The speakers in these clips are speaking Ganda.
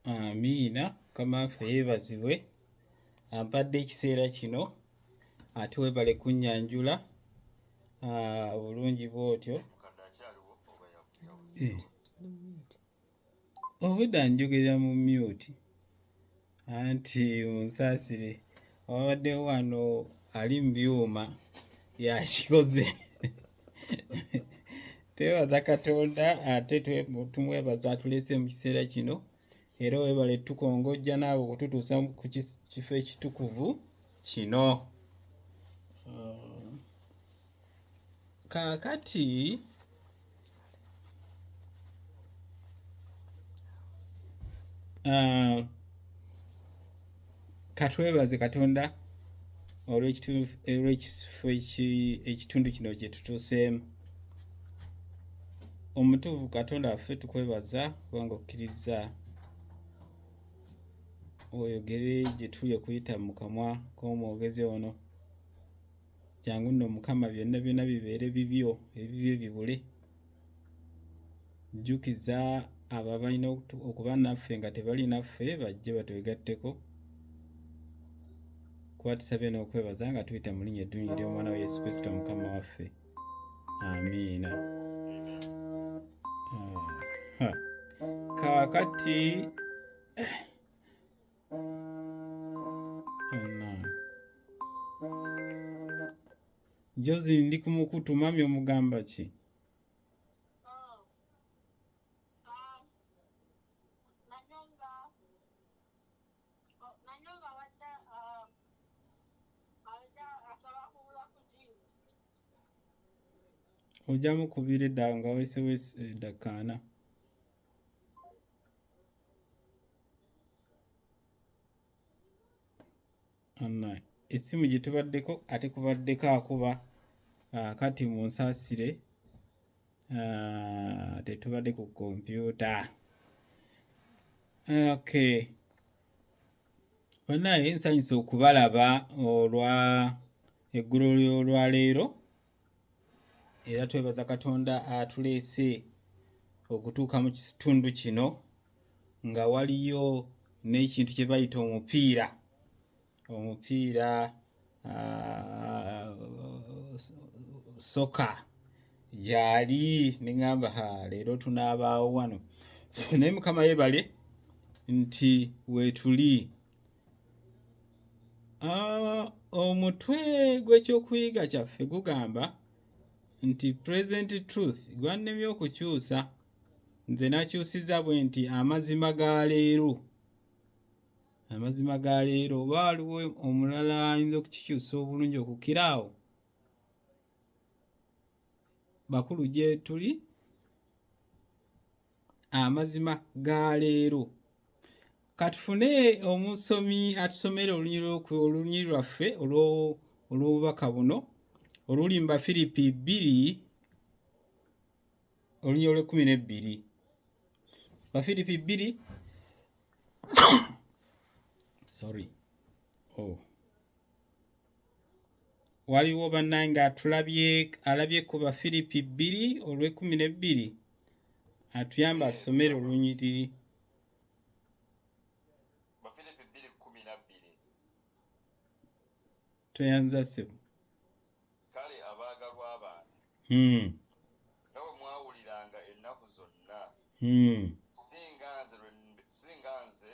Amiina. Mukama waffe yeebazibwe ampadde ekiseera kino ate weebale kunnyanjula bulungi bw'otyo. Obwedda njogera mu myuti anti onsaasire wabaddewo wano ali mu byuma yakikoze. Twebaza Katonda ate tumwebaza atuleese mu kiseera kino era weebale tukongojja naawe okututuusa ku kifo ekitukuvu kino. Kaakati katwebaze Katonda olw'ekifo ekitundu kino kye tutuuseemu. Omutuufu Katonda waffe tukwebaza kubanga okkiriza oyogere gye tuli okuyita mu kamwa k'omwogezi ono. Jangu nno Mukama byonna byonna bibeere bibyo, ebibyo bibule. Jjukiza abo abalina okuba naffe nga tebali naffe bajje batwegatteko. Kuba tusabye n'okwebaza nga tuyita mu linnya eddungi ly'omwana wa Yesu Kristo Mukama waffe. Amiina. Kaakati Jozi ndi ku mukutu mami omugamba ki? Ojja mukubira edda nga weesewese eddakaana. Essimu gye tubaddeko ate kubaddeko akuba kati munsaasire tetubadde ku kompyuta. Okay. Bannaye nsanyuse okubalaba olwa eggulo ly'olwaleero era twebaza Katonda atuleese okutuuka mu kitundu kino nga waliyo n'ekintu kye bayita omupiira soka gyali neŋŋamba leero tunaabaawo wano naye Mukama yeebale nti weetuli. Omutwe gw'ekyokuyiga kyaffe gugamba nti present truth gwannemye okukyusa, nze nakyusiza bwe nti amazima ga leero. Amazima ga leero oba waliwo omulala ayinza okukikyusa obulungi okukiraawo? Bakulu gye tuli amazima ga leero. Katufune omusomi atusomera olunyi lwaffe olw'obubaka buno oluli mu Bafiripi 2 olunyi olw'12. Bafiripi 2 waliwo bannange alabye ku Bafiripi 2 olw'12 atuyamba atusomere olunyiriri. Toyanza ssebo. Kale abaagalwa bange nga bwe mwawuliranga ennaku zonna singa nze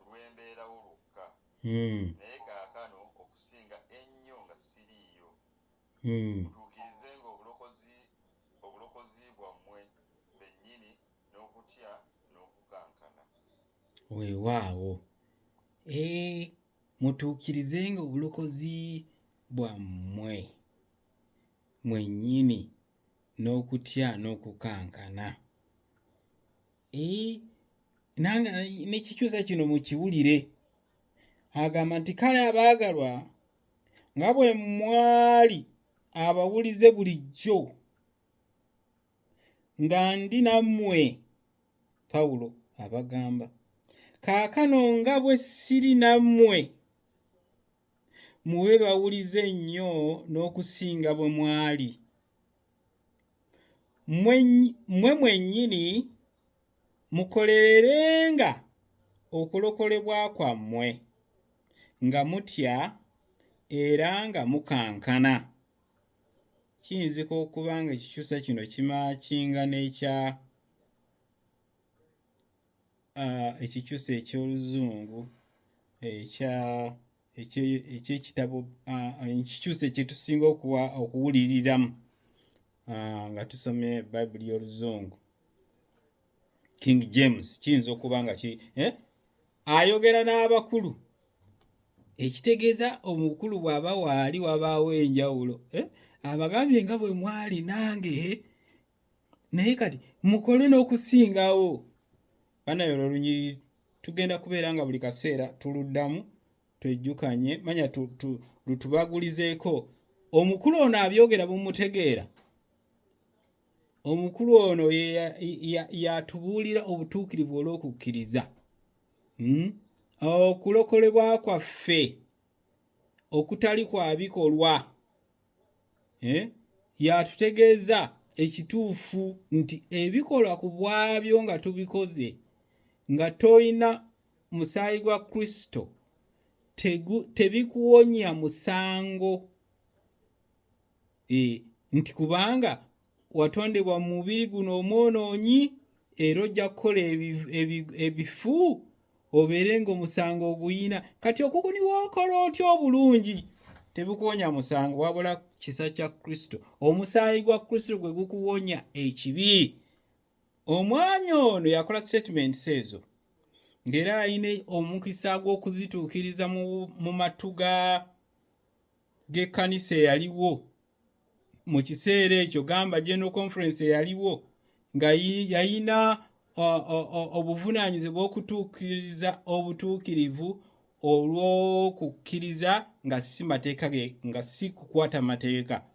lwembeerawo lwokka naye kaakano okusinga ennyo nga siriiyo mutuukirizenga obulokozi bwammwe bennyini n'okutya n'okukankana. Weewaawo. Mutuukirizenga obulokozi bwammwe mwennyini n'okutya n'okukankana. Nange n'ekikyusa kino mukiwulire. Agamba nti kale abaagalwa nga bwe mwali abawulize bulijjo nga ndi nammwe, Pawulo abagamba, kaakano nga bwe siri nammwe mube bawulize nnyo n'okusinga bwe mwali. Mmwe mwennyini mukolererenga okulokolebwa kwammwe nga mutya era nga mukankana. Kiyinzika okuba nga ekikyusa kino kimaakinga n'ekya ekikyusa eky'Oluzungu eky'ekitabo ekikyusa kye tusinga okuwuliriramu nga tusomye Bayibuli y'Oluzungu, King James. Kiyinza okuba nga ayogera n'abakulu, ekitegeeza omukulu bw'aba waali wabaawo enjawulo, abagambye nga bwe mwali nange naye kati mukole n'okusingawo. Banaye olwo olunyiriri tugenda kubeera nga buli kaseera tuluddamu twejjukanye, manya lutubagulizeeko. Omukulu ono abyogera bumutegeera. Omukulu ono yatubuulira obutuukirivu olw'okukkiriza. Okulokolebwa kwaffe okutali kwa bikolwa. Yatutegeeza ekituufu nti ebikolwa ku bwabyo nga tubikoze nga toyina musaayi gwa Kristo tebikuwonya musango. Nti kubanga watondebwa mu mubiri guno omwonoonyi era ojja kukola ebifu obeere ng'omusango oguyina. Kati okukuni bw'okola otya obulungi tebikuwonya musango wabula kisa kya Kristo. Omusaayi gwa Kristo gwe gukuwonya ekibi. Omwami ono yakola statements ezo ng'era alina omukisa gw'okuzituukiriza mu matu g'ekkanisa eyaliwo mu kiseera ekyo. Gamba General Conference eyaliwo nga yalina obuvunaanyizibwa okutuukiriza obutuukirivu olw'okukkiriza nga si mateeka nga si kukwata mateeka.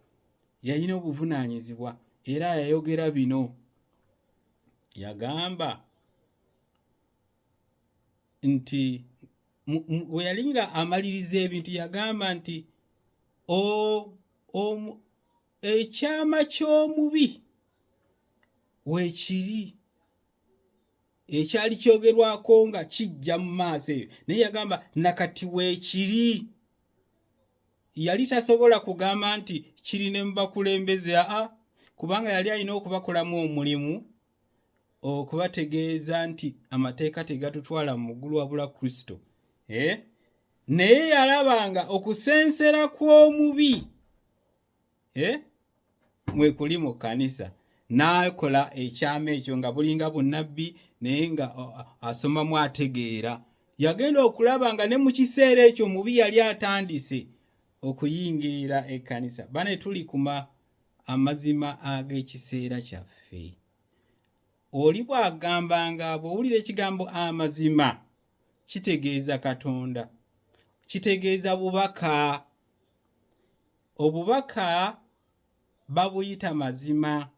Yalina obuvunaanyizibwa era yayogera bino. Yagamba nti we yali nga amaliriza ebintu yagamba nti ekyama ky'omubi weekiri ekyali kyogerwako nga kijja mu maaso eyo, naye yagamba nakati weekiri. Yali tasobola kugamba nti kiri ne mubakulembeze, kubanga yali alina okubakolamu omulimu okubategeeza nti amateeka tegatutwala mu ggulu wabula Kristo. Naye yalabanga okusensera kw'omubi mwe kuli mu kkanisa, n'akola ekyama ekyo nga bulinga bunnabbi naye nga asomamu ategeera. Yagenda okulaba nga ne mu kiseera ekyo mubi yali atandise okuyingirira ekkanisa. Bane tuli kuma amazima ag'ekiseera kyaffe. Oli bw'agambanga bw'owulira ekigambo amazima kitegeeza Katonda, kitegeeza bubaka. Obubaka babuyita mazima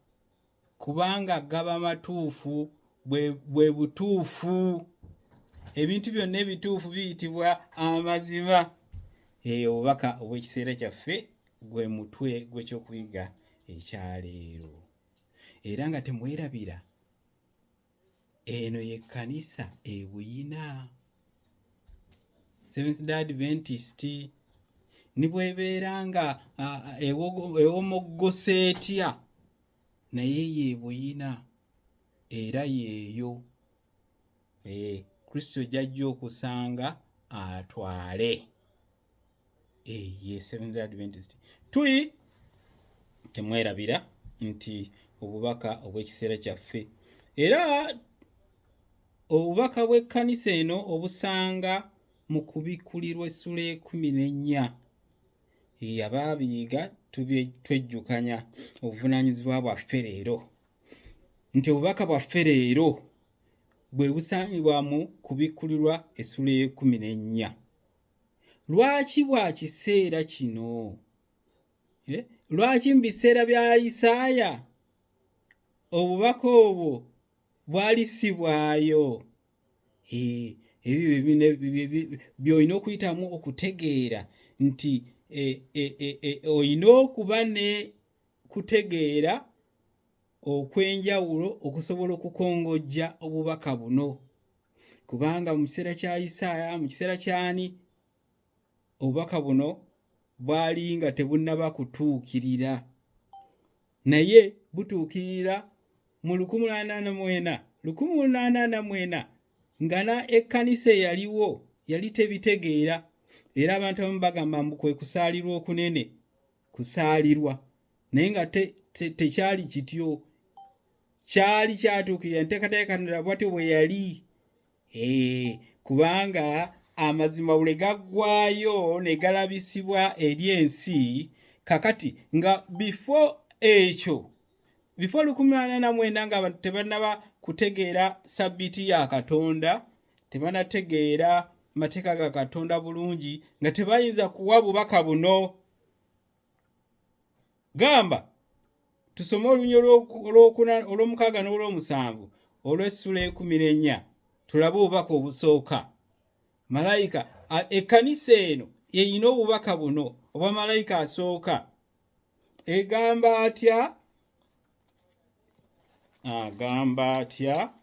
kubanga gaba matuufu, bwe butuufu. Ebintu byonna ebituufu biyitibwa amazima. Obubaka obw'ekiseera kyaffe gwe mutwe gw'ekyokuyiga ekyaleero. Era nga temwerabira, eno ye kkanisa ebuyina. Seventh-day Adventist ni bwebeera nga ewomoggose etya, naye ye buyina era yeeyo. Kristo jajja okusanga atwale. Ye Seventh-day Adventist. Tuli temwerabira nti obubaka obw'ekiseera kyaffe. Era obubaka bw'ekkanisa eno obusanga mu kubikkulirwa essula 14. Abaabiyiga twejjukanya obuvunaanyizibwa bwaffe leero nti obubaka bwaffe leero bwe busangibwa mu kubikkulirwa essula 14. Lwaki bwa kiseera kino? Lwaki mu biseera bya Isaaya obubaka obwo bwalisibwayo? Ebyo by'olina okuyitamu okutegeera nti olina okuba ne kutegeera okw'enjawulo okusobola okukongojja obubaka buno. kubanga mu kiseera kya Isaaya, mu kiseera kyani, obubaka buno bwali nga tebunnaba kutuukirira, naye butuukirira mu 1884 nga ekkanisa eyaliwo yali tebitegeera, era abantu abamu bagamba mbu kwe kusaalirwa okunene, kusaalirwa, naye nga tekyali kityo, kyali kyatuukirira enteekateeka Katonda bw'atyo bwe yali. Kubanga amazima bwe gaggwaayo ne galabisibwa eri ensi, kakati nga before 1889 nga tebannaba kutegeera sabbiiti ya Katonda, tebanategeera mateeka ga Katonda bulungi, nga tebayinza kuwa bubaka buno. Gamba tusome olunywa olw'omukaaga n'olw'omusanvu olw'essula 14 tulabe obubaka obusooka. Malayika ekkanisa eno yeyina obubaka buno obwa malayika asooka. Egamba atya? Agamba atya?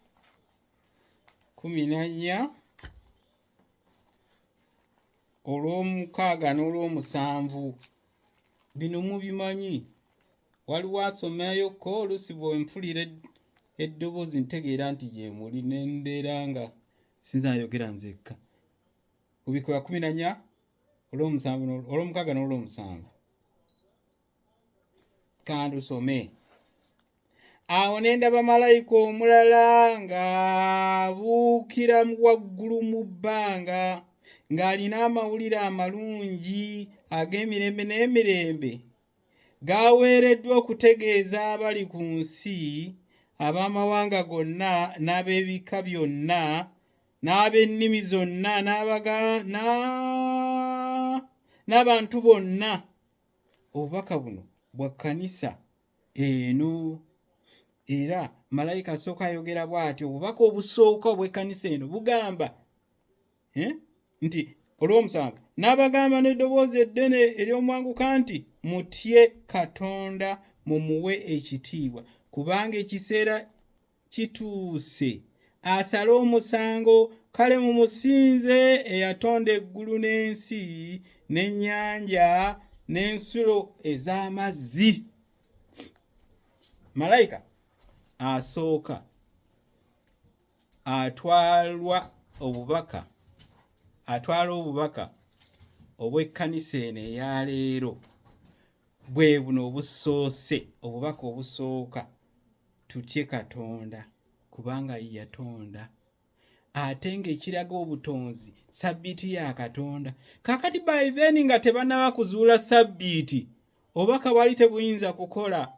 14 olw'omukaaga n'olw'omusanvu. Bino mubimanyi. Waliwo asomeyoko oluusi bw'empulira eddoboozi ntegeera nti gye muli ne mbeera nga sinzayogera nzekka. Kubikola 14 olw'omukaaga n'olw'omusanvu. Kandusome. Awo ne ndaba malayika omulala ng'abuukira waggulu mu bbanga, ng'alina amawulire amalungi ag'emirembe n'emirembe, gaaweereddwa okutegeeza abali ku nsi, ab'amawanga gonna, n'ab'ebika byonna, n'ab'ennimi zonna, n'abantu bonna, obubaka buno bwa kkanisa eno. Era malayika asooka ayogera bw'atyo, obubaka obusooka obw'ekkanisa eno bugamba nti olw'omusanvu, n'abagamba n'eddoboozi eddene ery'omwanguka nti, mutye Katonda mumuwe ekitiibwa, kubanga ekiseera kituuse asale omusango, kale mumusinze eyatonda eggulu n'ensi n'ennyanja n'ensulo ez'amazzi. Malayika asooka atwala obubaka obw'ekkanisa eno eya leero bwe buno obusoose, obubaka obusooka, tutye Katonda kubanga ye yatonda, ate ng'ekiraga obutonzi sabbiiti ya Katonda. Kakati by then nga tebannaba kuzuula sabbiiti, obubaka bwali tebuyinza kukola.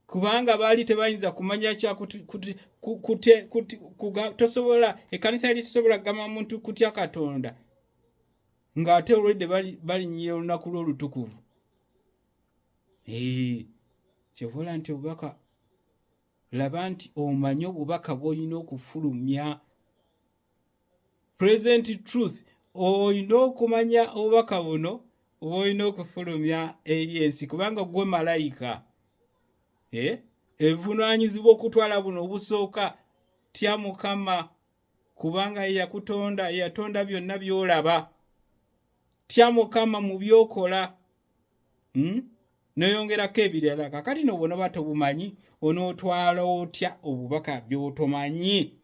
Kubanga baali tebayinza kumanya tosobola, ekkanisa yali tesobola kugamba muntu kutya Katonda ng'ate olwedde balinnyira olunaku lw'olutukuvu. Kyobola nti obubaka, laba nti omanye obubaka bw'olina okufulumya. Present truth, olina okumanya obubaka buno bw'olina okufulumya eri ensi, kubanga gwe malayika evunaanyizibwa okutwala buno obusooka. Tya Mukama kubanga ye yakutonda, ye yatonda byonna by'olaba. Tya Mukama mu by'okola. Noyongerako ebirala. Kakati n'obw'onoba tobumanyi, onootwala otya obubaka by'otomanyi?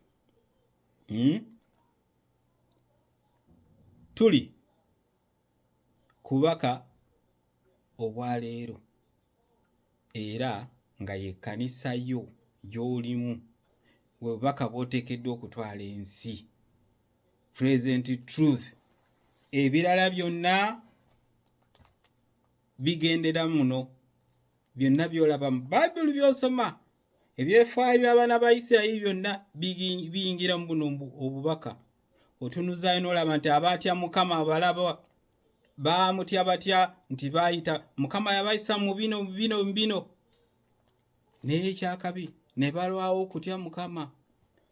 Tuli kubaka obwa leero, era nga ye kkanisa yo gy'olimu, bwe bubaka bw'oteekeddwa okutwala ensi. Present truth. Ebirala byonna bigendera muno, byonna by'olaba mu Bayibuli by'osoma, ebyefaayo by'abaana ba Isirayiri byonna biyingira mu buno obubaka. Otunuzaayo n'olaba nti abaatya Mukama abalaba baamutya batya nti baayita Mukama yabayisa mu bino, naye ekyakabi ne balwawo okutya Mukama,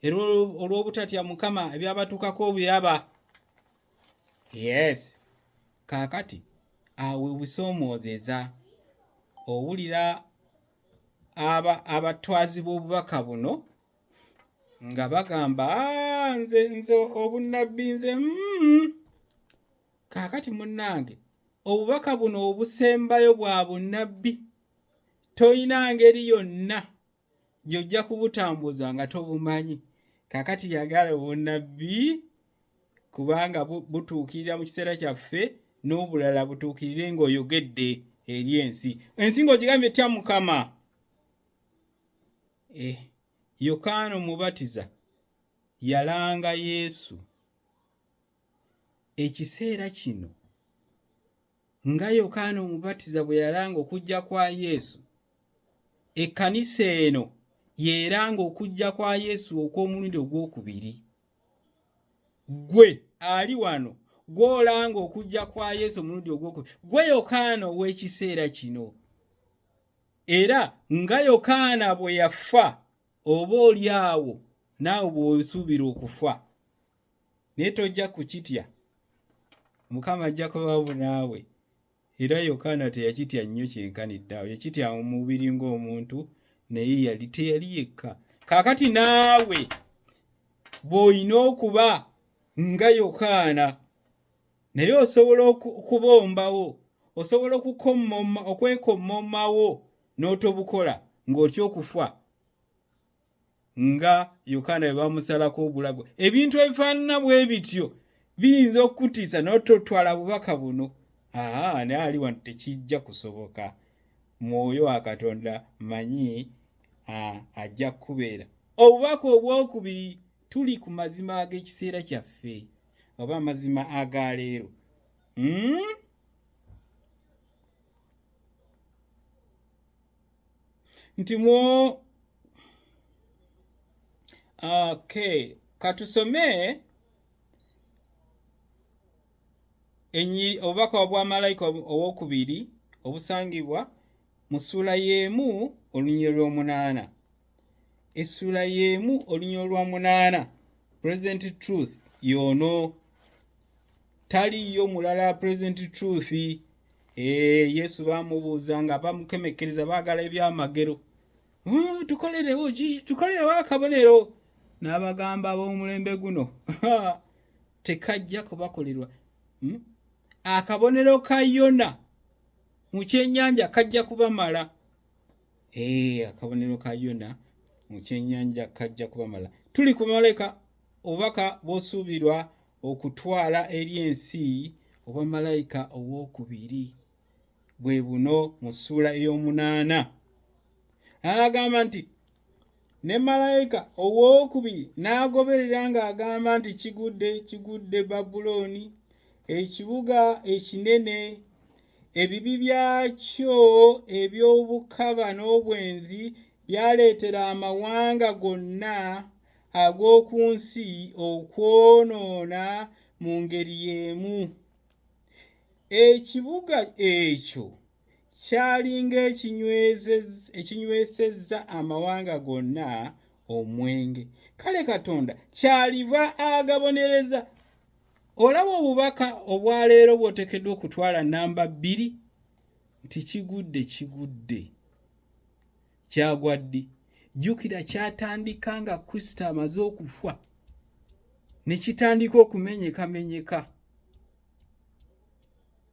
era olw'obutatya Mukama ebyabatuukako biraba. Yes, kaakati awe busoomoozeza owulira abatwazi b'obubaka buno nga bagamba nze obunnabbi nze kaakati munnange obubaka buno obusembayo bwa bunnabbi toyina ngeri yonna gy'ojja kubutambuza nga tobumanyi. Kaakati yagala obunnabbi kubanga butuukirira mu kiseera kyaffe n'obulala butuukirire ng'oyogedde eri ensi. Ensi ng'ogigambye etya Mukama. Yokaana Omubatiza yalanga Yesu. Ekiseera kino nga Yokaana Omubatiza bwe yalanga okujja kwa Yesu, ekkanisa eno yeeranga okujja kwa Yesu okw'omulundi ogwokubiri. Gwe ali wano gw'olanga okujja kwa Yesu omulundi ogwokubiri, gwe Yokaana ow'ekiseera kino. Era nga Yokaana bwe yafa, oba oli awo naawe bw'osuubira okufa, naye tojja kukitya. Mukama ajja kubawo naawe. Era Yokaana teyakitya nnyo kyenkanidde awo, yakitya omubiri ng'omuntu, naye teyali yekka. Kaakati naawe bw'olina okuba nga Yokaana, naye osobola okubombawo, osobola okwekommomawo n'otobukola ng'otya okufa nga Yokaana bwe bamusalako obulago. Ebintu ebifaanana bwe bityo biyinza okukutiisa n'ototwala bubaka buno. Naye ali wano tekijja kusoboka. Mwoyo wa Katonda manyi ajja kubeera. Obubaka obwokubiri, tuli ku mazima ag'ekiseera kyaffe oba amazima aga leero. Nti katusome obubaka obwa malayika owokubiri obusangibwa mu ssuula y'emu olunyiriri lw'omunaana. Essuula y'emu olunyiriri lw'omunaana. Present truth yono, taliyo mulala present truth. Yesu bamubuuza nga bamukemekkereza baagala ebyamagero, tukolerewo akabonero. N'abagamba ab'omulembe guno tekajja kubakolerwa. Akabonero ka Yona mu kyennyanja kajja kubamala. Akabonero ka Yona mu kyennyanja kajja kubamala. Tuli ku malayika, obubaka bw'osuubirwa okutwala eri ensi obwa malayika owokubiri bwe buno mu ssuula ey'omunaana. Agamba nti ne malayika owokubiri n'agoberera ng'agamba nti kigudde Babuloni, ekibuga ekinene, ebibi byakyo eby'obukaba n'obwenzi byaleetera amawanga gonna ag'oku nsi okwonoona mu ngeri y'emu. Ekibuga ekyo kyalinga ekinywesezza amawanga gonna omwenge. Kale Katonda kyaliva agabonereza. Olaba obubaka obwaleero bw'oteekeddwa okutwala namba 2 nti kigudde. Kyagwa ddi? Jjukira kyatandika nga Kristo amaze okufa, ne kitandika okumenyekamenyeka.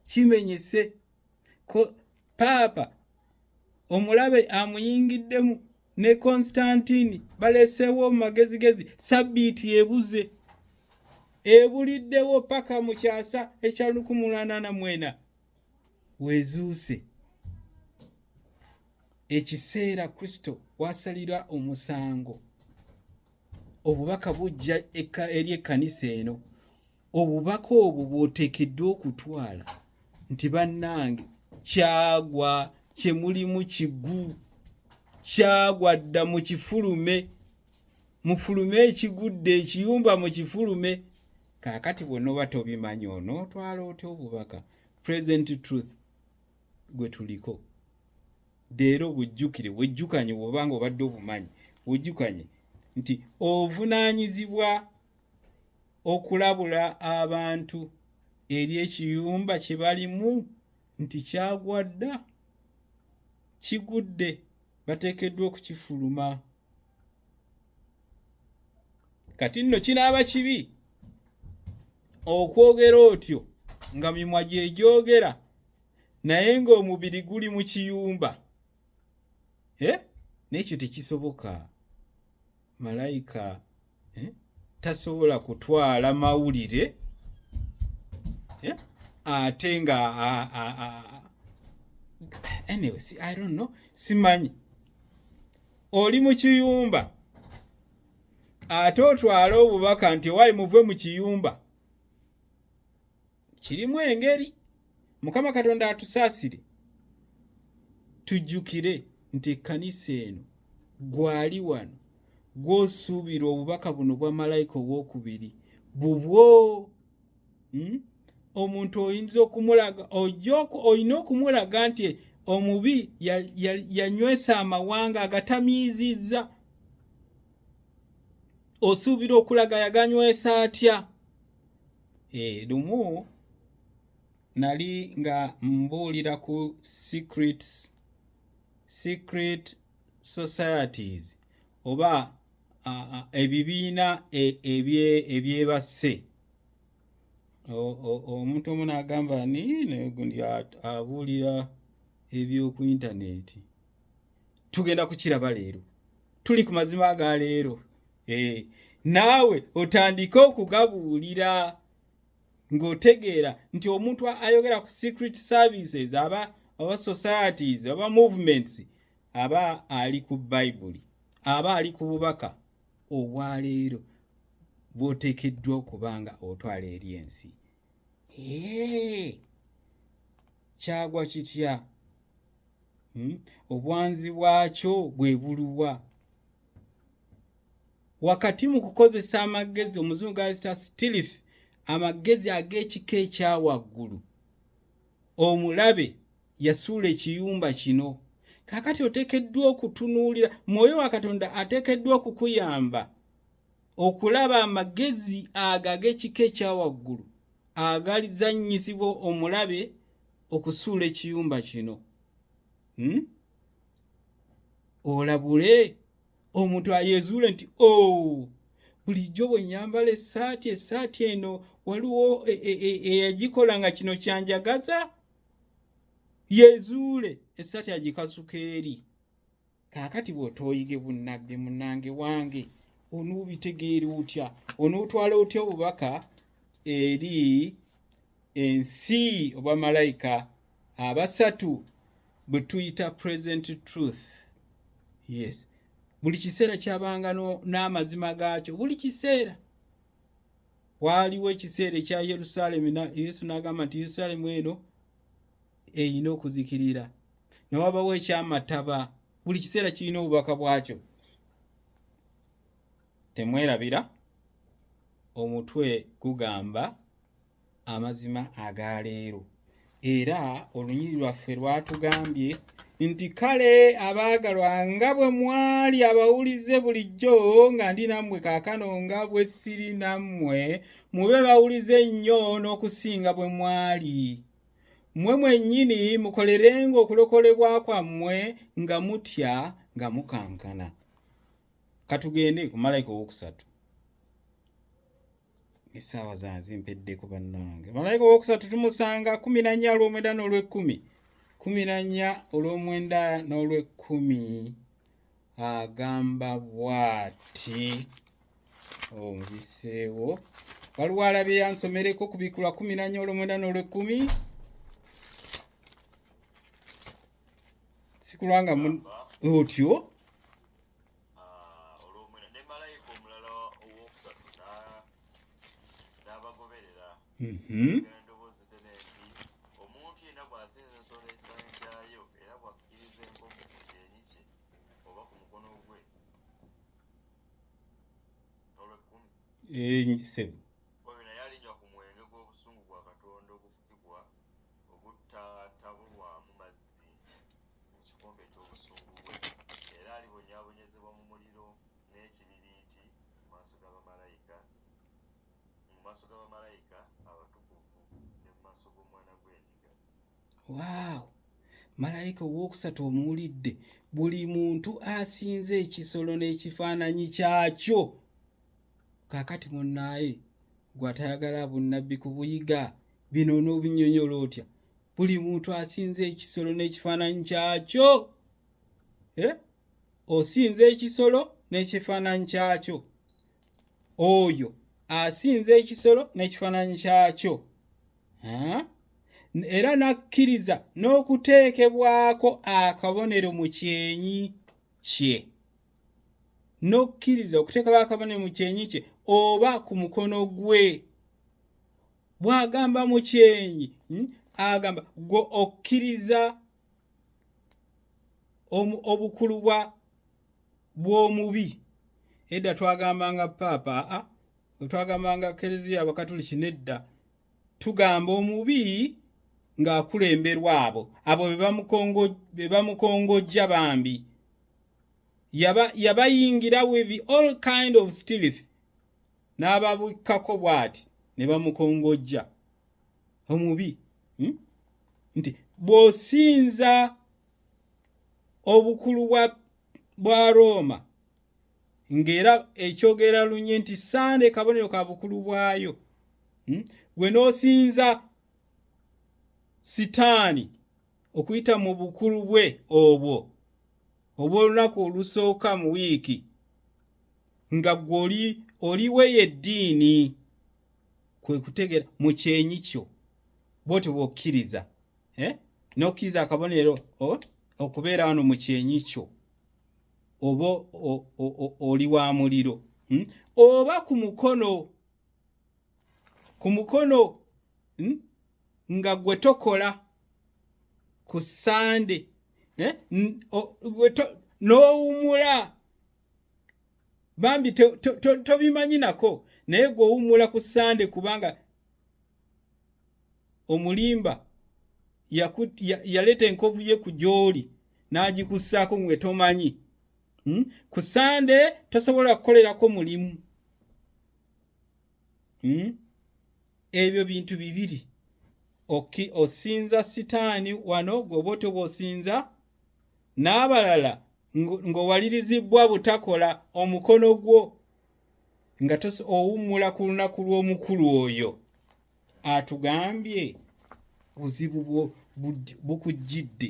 Kimenyese. Paapa omulabe amuyingiddemu ne Constantine baleseewo mu magezigezi. Sabbiiti ebuze, ebuliddewo paka mu kyasa ekya 1884 wezuuse. Ekiseera Kristo wasalira omusango, obubaka bujja eri ekkanisa eno. Obubaka obwo bw'oteekeddwa okutwala nti bannange kyagwa kye mulimu kigu, kyagwa dda mu kifulume, mufulume ekigudde, ekiyumba mu kifulume. Kaakati bw'onooba tobimanyi onootwala otya obubaka? Present truth gwe tuliko. Leero bujjukire, bwejjukanye bw'obanga obadde obumanyi, bujjukanye nti ovunaanyizibwa okulabula abantu eri ekiyumba kye balimu nti kyagwa dda, kigudde, bateekeddwa okukifuluma. kati nno kinaaba kibi okwogera otyo nga mimwa gye gyogera naye ng'omubiri guli mu kiyumba. N'ekyo tekisoboka. Malayika tasobola kutwala mawulire ate nga anyway, I don't know, simanyi. Oli mu kiyumba ate otwala obubaka nti wayi muve mu kiyumba. Kirimu engeri. Mukama Katonda atusaasire. Tujjukire nti ekkanisa eno gwali wano gw'osuubira obubaka buno bwa malayika ow'okubiri bubwo. Omuntu oyinza okumulaga olina okumulaga nti omubi yanywesa amawanga agatamiizizza. Osuubira okulaga yaganywesa atya? Lumu nali nga mbuulira ku secret societies oba ebibiina ebyebasse. Omuntu omu n'agamba gundi abuulira ebyoku intaneti. Tugenda kukiraba leero. Tuli ku mazima aga leero. Naawe otandike okugabuulira ng'otegeera nti omuntu ayogera ku secret services aba societies aba movements aba ali ku Bible, aba ali ku bubaka obwaleero bw'oteekeddwa okubanga otwala eri ensi. Kyagwa kitya? Obwanzi bwakyo bwe buluwa? Wakati mu kukozesa amagezi, omuzungu ayita stealth, amagezi ag'ekika ekyawaggulu, omulabe yasuula ekiyumba kino. Kaakati oteekeddwa okutunuulira, Mwoyo wa Katonda ateekeddwa okukuyamba okulaba amagezi ago ag'ekika ekyawaggulu agalizannyisibwa omulabe okusuula ekiyumba kino. Olabule omuntu ayezuule nti bulijjo bwe nyambala essaati eno waliwo eyagikola nga kino kyanjagaza. Yezuule essaati agikasuka eri. Kaakati bw'otooyige bunnabbi munnange wange onoobitegeera otya? Onootwala otya obubaka eri ensi oba malayika abasatu bwe tuyita present truth? Yes. Buli kiseera kyabanga n'amazima gaakyo. Buli kiseera. Waaliwo ekiseera ekya Yerusaalemi, Yesu n'agamba nti Yerusaalemi eno eyina okuzikirira. Ne wabawo ekyamataba. Buli kiseera kirina obubaka bwakyo. Temwerabira, omutwe gugamba amazima aga leero. Era olunyiri lwaffe lwatugambye nti kale abaagalwa nga bwe mwali abawulize bulijjo nga ndi nammwe kaakano nga bwe siri nammwe, mube bawulize nnyo n'okusinga bwe mwali. Mmwe mwennyini mukolerenga okulokolebwa kwammwe nga mutya nga mukankana. Katugende ku malayika ow'okusatu. Essaawa zanzimpeddeko bannange. Malayika ow'okusatu tumusanga 14:9 14:9 agamba bw'ati. Mubiseewo waliwo alabye yansomereko ku Bikula 14:9 sikulwanga otyo. Sebo. Wow. Malayika ow'okusatu omuwulidde. Buli muntu asinze ekisolo n'ekifaananyi kyakyo kakati munnaye gwatayagala bunnabbi kubuyiga bino n'obinyonyola otya buli muntu asinza ekisolo n'ekifaananyi kyakyo osinza ekisolo n'ekifaananyi kyakyo oyo asinza ekisolo n'ekifaananyi kyakyo era nakkiriza n'okuteekebwako akabonero mu kyenyi kye n'okkiriza okuteekebwako akabonero mu kyenyi kye oba ku mukono gwe bw'agamba mu kyenyi agamba gwe okkiriza obukulu bw'omubi edda twagambanga paapa twagambanga kereziya abakatuliki nedda tugamba omubi ng'akulemberwa abo be bamukongojja bambi yabayingira with all kind of stealth n'ababukkako bw'ati ne bamukongojja omubi nti bw'osinza obukulu bwa Roma ng'era ekyogera lunye nti Sande kabonero ka bukulu bwayo gwe n'osinza Sitaani okuyita mu bukulu bwe obwo obw'olunaku olusooka mu wiiki nga gwe oliwe yeddiini kwe kutegera mu kyenyi kyo bw'otyo bw'okkiriza n'okkiriza akabonero okubeera wano mu kyenyi kyo oba oli wa muliro oba ku mukono nga gwe tokola ku Sande n'owummula bambi tobimanyi nako naye gwe owummula ku Sande kubanga omulimba yaleeta enkovu ye ku gy'oli n'agikussaako mwe tomanyi ku Sande tosobola kukolerako mulimu ebyo bintu bibiri osinza Sitaani wano gwe bw'otyo bw'osinza n'abalala ng'owalirizibwa butakola omukono gwo nga owummula ku lunaku lw'omukulu oyo atugambye buzibu bukujjidde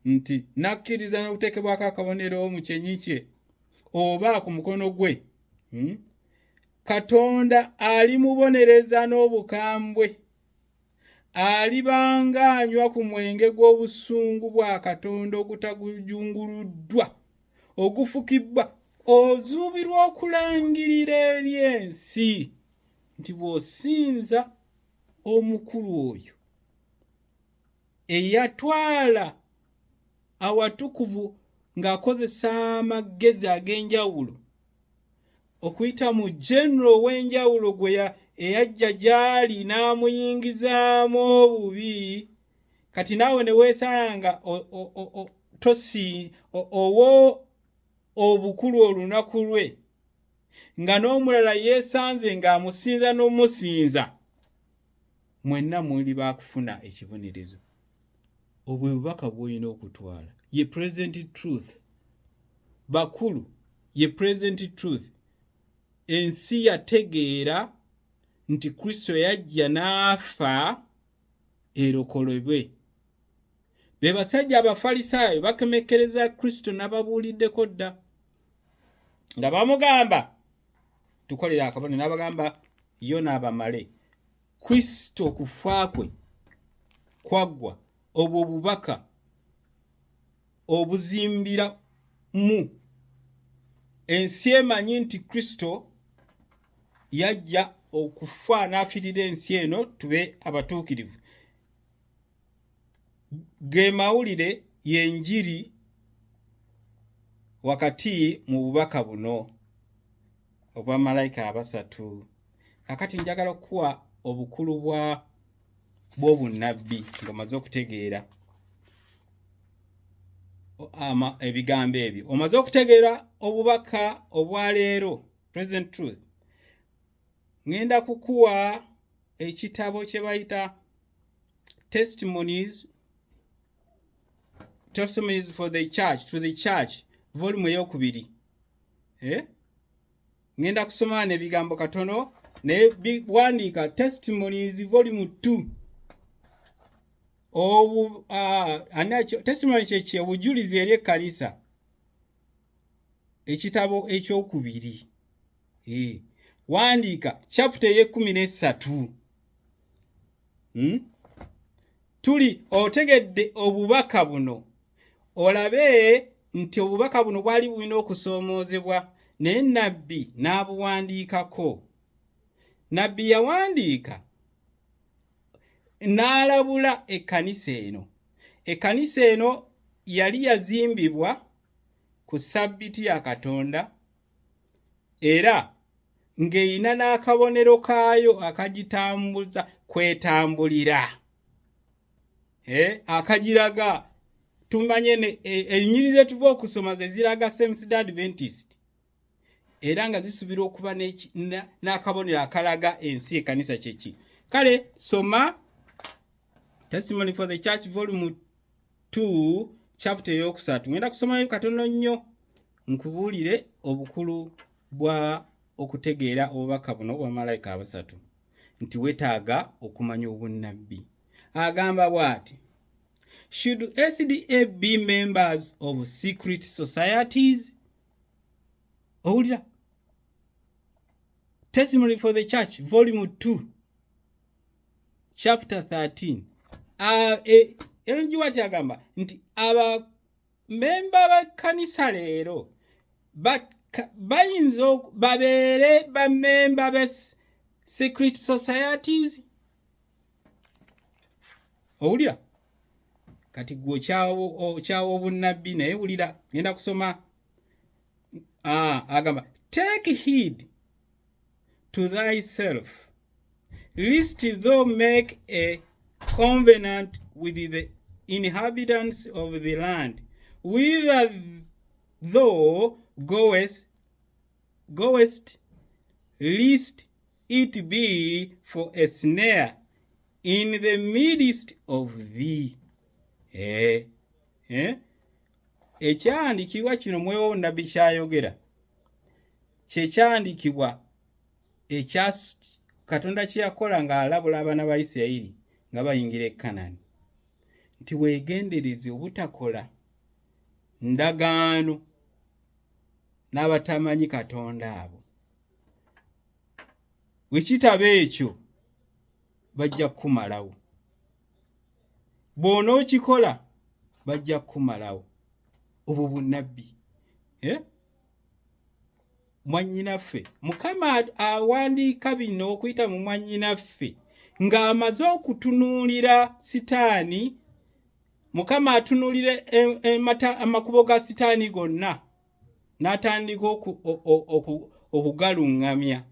nti nakkiriza n'okuteekebwako akabonero mu kyenyi kye oba ku mukono gwe Katonda alimubonereza n'obukambwe alibanganywa ku mwenge gw'obusungu bwa Katonda ogutagujunguluddwa ogufukibbwa ozuubirwa okulangirira eri ensi nti bw'osinza omukulu oyo eyatwala awatukuvu ng'akozesa amagezi ag'enjawulo okuyita mu general w'enjawulo gwe eyajja gy'ali n'amuyingizaamu obubi kati naawe ne weesanga owo obukulu olunaku lwe nga n'omulala yeesanze ng'amusinza n'omusinza mwenna muli baakufuna ekibonerezo obwe bubaka bw'olina okutwala ye present truth bakulu ye present truth ensi yategeera nti Kristo yajja n'afa erokolebwe be basajja abafalisaayo bakemekkereza Kristo n'ababuuliddeko dda nga bamugamba tukolere akabonero n'abagamba yona abamale Kristo kufa kwe kwaggwa obwo obubaka obuzimbira mu ensi emanyi nti Kristo yajja okufa n'afiirira ensi eno tube abatuukirivu ge mawulire y'enjiri wakati mu bubaka buno obwa malayika abasatu kakati njagala okuwa obukulu bw'obunnabbi ng'omaze okutegeera ebigambo ebyo omaze okutegeera obubaka obwa leero present truth ngenda kukuwa ekitabo kye bayita testimonies for the church to the church volume eyokubiri ngenda kusoma ne bigambo katono ne biwandiika Testimonies volume 2 testimony kye obujulizi eri ekkanisa ekitabo ekyokubiri wandiika chapter ye13 tuli otegedde obubaka buno olabe nti obubaka buno bwali bulina okusoomoozebwa naye nabbi n'abuwandiikako. Nabbi yawandiika n'alabula ekkanisa eno. Ekkanisa eno yali yazimbibwa ku Ssabbiiti ya Katonda era ng'erina n'akabonero kaayo akagitambuza kwetambulira akagiraga tumanye ennyiri ze tuva okusoma ze ziraga Seventh-day Adventist era nga zisubira okuba n'akabonero akalaga ensi ekkanisa kyeki. Kale soma Testimony for the Church volume 2 chapter yokusatu. Ngenda kusomayo katono nnyo nkubuulire obukulu bwa okutegeera obubaka buno bwa malayika abasatu nti wetaaga okumanya obunnabbi. Agamba bw'ati, should SDA be members of secret societies? Owulira Testimony for the Church volume 2 chapter 13. Ellen White agamba nti aba memba ba kanisa leero bayinza babeere ba memba ba secret societies. Owulira kati gwe kyawo obunnabbi naye wulira ngenda kusoma agamba take heed to thyself lest thou make a covenant with the inhabitants of the land whither thou goest lest it be for a snare in the midst of thee. Ekyawandiikibwa kino mwewo nnabbi kyayogera kyekyandikibwa ekya Katonda kye yakola ng'alabula abaana ba Isirayiri nga bayingira e Kanani nti weegendereze obutakola ndagaano n'abatamanyi Katonda abo. Wekitaba ekyo bajja kukumalawo, bw'onookikola bajja kukumalawo. Obwo bunnabbi mwannyinaffe Mukama awandiika bino okuyita mu mwannyinaffe ng'amaze okutunuulira Sitaani. Mukama atunuulira amakubo ga Sitaani gonna n'atandika okugaluŋŋamya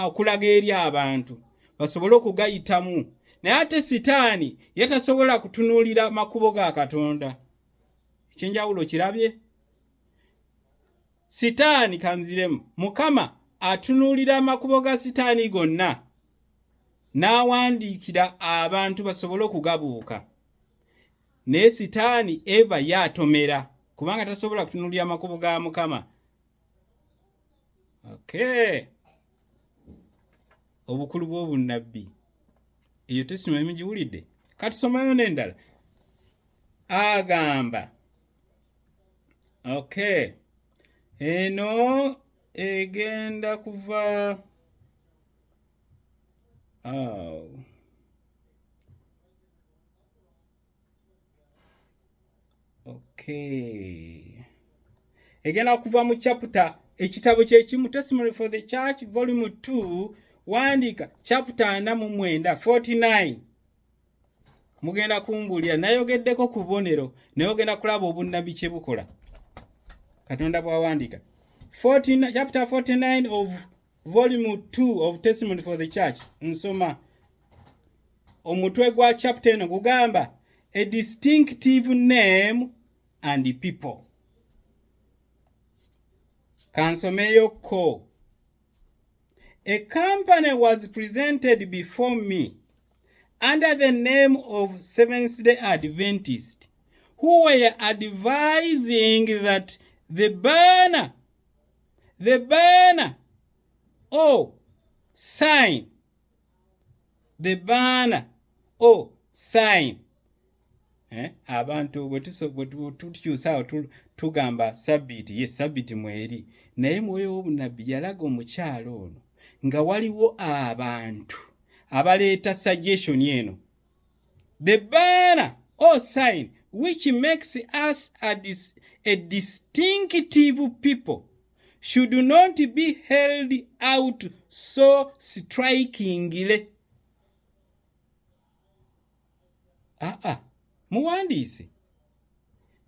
okulaga eri abantu basobole okugayitamu. Naye ate Sitaani yatasobola kutunuulira amakubo ga Katonda. Ekyenjawulo kirabye? Sitaani kanziremu, Mukama atunuulira amakubo ga Sitaani gonna n'awandiikira abantu basobole okugabuuka. Naye Sitaani Eva yatomera kubanga tasobola kutunuulira amakubo ga Mukama. Obukulu bw'obunnabbi eyo testimony mugiwulidde. Katusomayo n'endala agamba eno egenda kuva egenda kuva mu chapter ekitabo kyekimu Testimony for the Church volume 2 wandiika chapter 49. Mugenda kumbuulira nayogeddeko ku bubonero naye ogenda kulaba obunnabbi kye bukola Katonda bw'awandiika. Chapter 49 of volume 2 of Testimony for the Church. Nsoma omutwe gwa chapter eno gugamba a distinctive name and people. Kansomeyo ko. A company was presented before me under the name of Seventh-day Adventist, who were advising that the banner or sign. The banner or sign. Abantu tutukyusa tugamba sabbiiti ye sabbiiti mweri naye mwoyo w'obunnabbi yalaga omukyalo ono nga waliwo abantu abaleeta suggestion eno. The banner or sign which makes us a distinctive people should not be held out so strikingly. Muwandiise.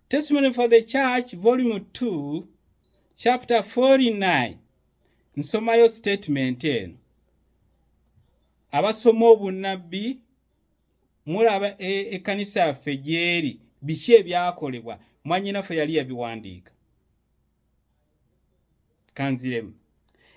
Testimony for the Church, Volume 2, Chapter 49. Nsomayo statement eno. Abasoma obunnabbi mulaba ekkanisa yaffe gyeri biki ebyakolebwa mwannyinaffe yali yabiwandiika. Kanziremu.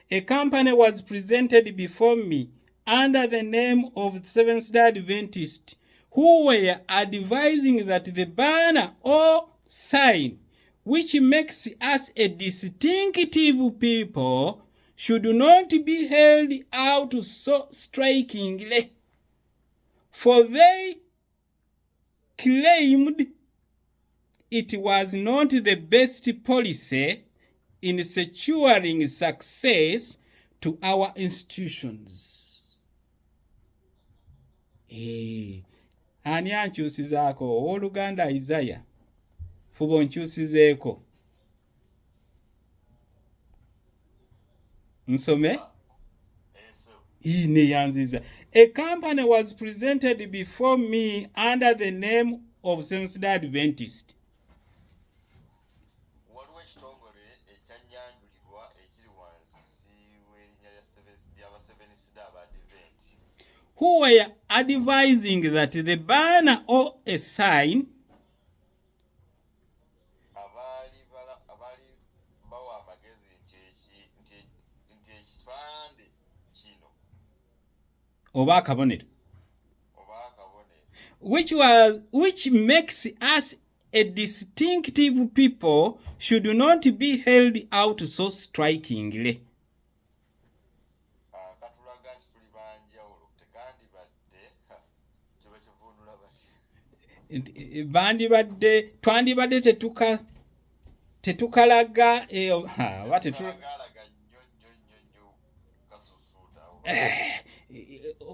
A company was presented before me under the name of Seventh-day Adventist, who were advising that the banner or sign which makes us a distinctive people should not be held out so strikingly, for they claimed it was not the best policy in securing success to our institutions. Ani ankyusizaako owooluganda Isaiah fuba onkyusizeeko. Nsome neyanziza. A company was presented before me under the name of Seventh-day Adventist. Who were advising that the banner or a sign oba akabonero which makes us a distinctive people should not be held out so strikingly. Twandibadde tetukalaga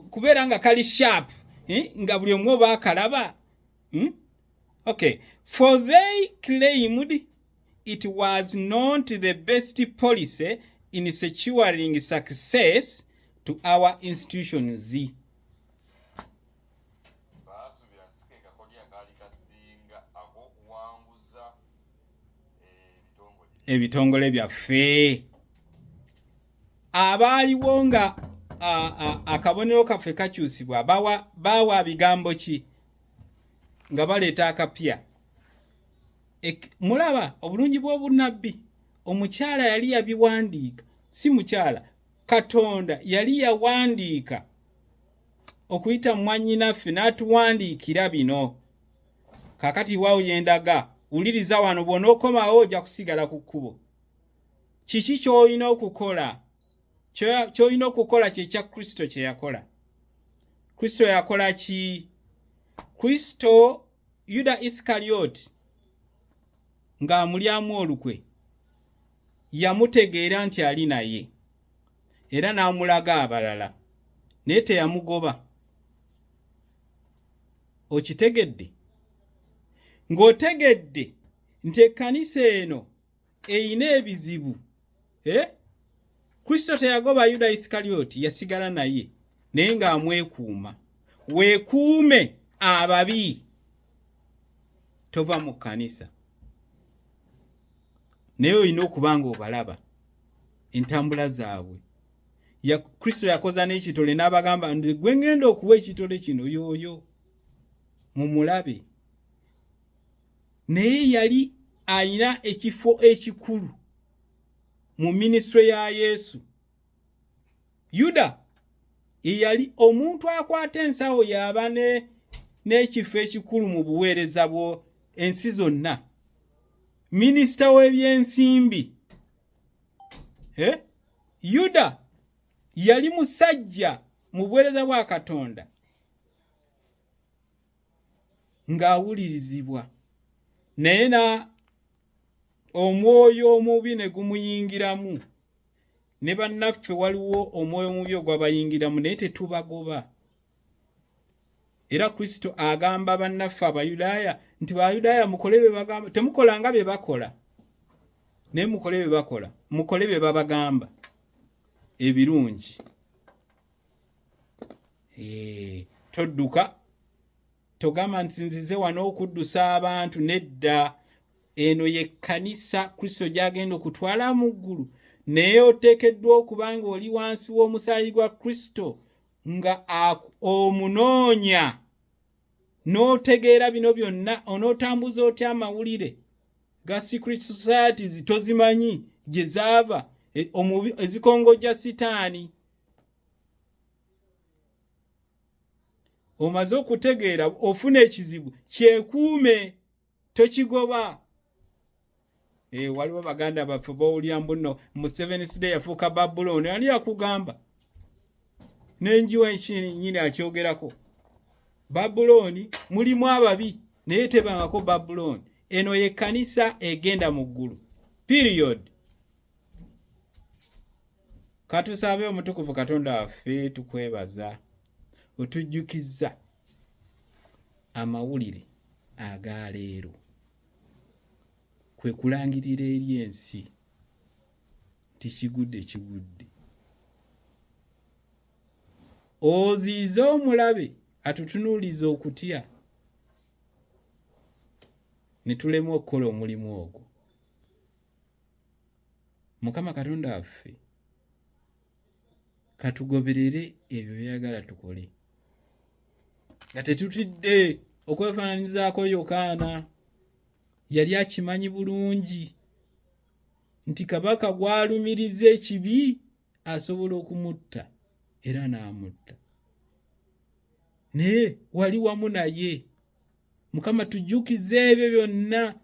kubeera nga kali sharp nga buli omu oba akalaba. Okay. For they claimed it was not the best policy in securing success to our institutions. Ebitongole byaffe abaaliwo nga akabonero kaffe kakyusibwa bawa bigambo ki nga baleeta akapya. Mulaba obulungi bw'obunnabbi. Omukyala yali yabiwandiika, si mukyala, Katonda yali yawandiika okuyita mwannyinaffe n'atuwandiikira bino. Kaakati waawo yendaga wuliriza wano bw'onookomawo ojja kusigala ku kkubo. Kiki ky'olina okukola? Ky'olina okukola kye kya Kristo kye yakola. Kristo yakola ki? Kristo Yuda Iskarioti ng'amulyamu olukwe yamutegeera nti ali naye era n'amulaga abalala naye teyamugoba. Okitegedde? Ng'otegedde nti ekkanisa eno eyina ebizibu. Kristo teyagoba Yuda Iskarioti, yasigala naye naye ng'amwekuuma. Weekuume ababi, tova mu kkanisa. Naye olina okuba ng'obalaba entambula zaabwe. Kristo yakoza n'ekitole n'abagamba nti gwe ngenda okuwa ekitole kino yooyo mumulabe. Naye yali alina ekifo ekikulu mu minisitule ya Yesu. Yuda yali omuntu akwata ensawo yaba n'ekifo ekikulu mu buweereza bwo ensi zonna. Minisita w'ebyensimbi. Yuda yali musajja mu buweereza bwa Katonda ng'awulirizibwa naye na omwoyo omubi ne gumuyingiramu. Ne bannaffe waliwo omwoyo omubi ogwabayingiramu naye tetubagoba. Era Kristo agamba bannaffe Abayudaaya nti Bayudaaya mukole bye bagamba, temukola nga bye bakola naye mukole bye bakola, mukole bye babagamba ebirungi. Todduka togamba nti nzize wano okuddusa abantu, nedda. Eno ye kkanisa Kristo gy'agenda okutwala mu ggulu, naye oteekeddwa okuba nga oli wansi w'omusaayi gwa Kristo nga omunoonya n'otegeera bino byonna. Onootambuza otya amawulire ga secret societies tozimanyi gye zaava, ezikongojja Sitaani? Omaze okutegeera ofuna ekizibu kyekuume, tokigoba. Waliwo baganda baffe bawulira mbuno mu Seventh Day yafuuka Babuloni, ali akugamba n'enjiwa nyini akyogerako. Babuloni mulimu ababi naye tebangako Babuloni. Eno ye kkanisa egenda mu ggulu. Period. Katusabe omutukuvu Katonda waffe, tukwebaza otujjukiza amawulire aga leero, kwe kulangirira eri ensi nti kigudde. Oziize omulabe atutunuuliza okutya ne tulema okukola omulimu ogwo. Mukama Katonda waffe katugoberere ebyo byagala tukole, nga tetutidde okwefaananizaako Yokaana. Yali akimanyi bulungi nti kabaka gw'alumiriza ekibi asobola okumutta, era n'amutta. Naye wali wamu naye. Mukama tujjukize ebyo byonna,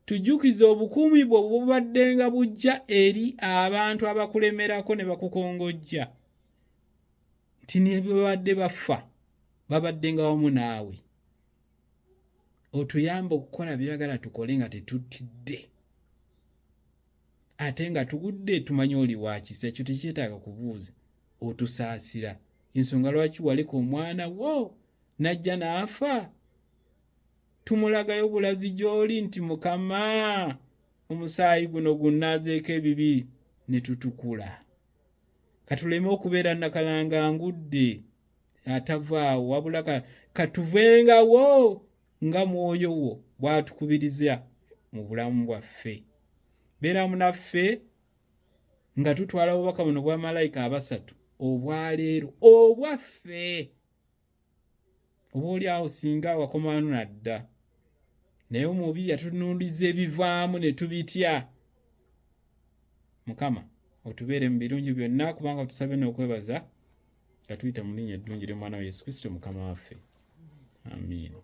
tujjukize obukuumi bwe bubaddenga bujja eri abantu abakulemerako ne bakukongojja, nti ne babadde bafa babaddenga wamu naawe. Otuyamba okukola byagala tukole nga tetutidde, ate nga tugudde tumanyi oli wa kisa. Ekyo tekyetaaga kubuuza, otusaasira. Ensonga lwaki waleka omwana wo najja n'afa? Tumulagayo bulazi gy'oli nti Mukama omusaayi guno gunnaazeeko ebibi, ne tutukula. Katuleme okubeera nakalanga ngudde atavaawo, wabula katuvengawo nga mwoyo wo bw'atukubiriza mu bulamu bwaffe. Beera munaffe nga tutwala obubaka buno bwa malayika abasatu obwaleero obwaffe. Oba oli awo singa wakomaanu nadda, naye omubi yatunuuliza ebivaamu ne tubitya. Mukama otubeere mu birungi byonna, kubanga tusabe n'okwebaza nga tuyita mu linnya eddungi ly'omwana wa Yesu Kristo Mukama waffe. Amiina.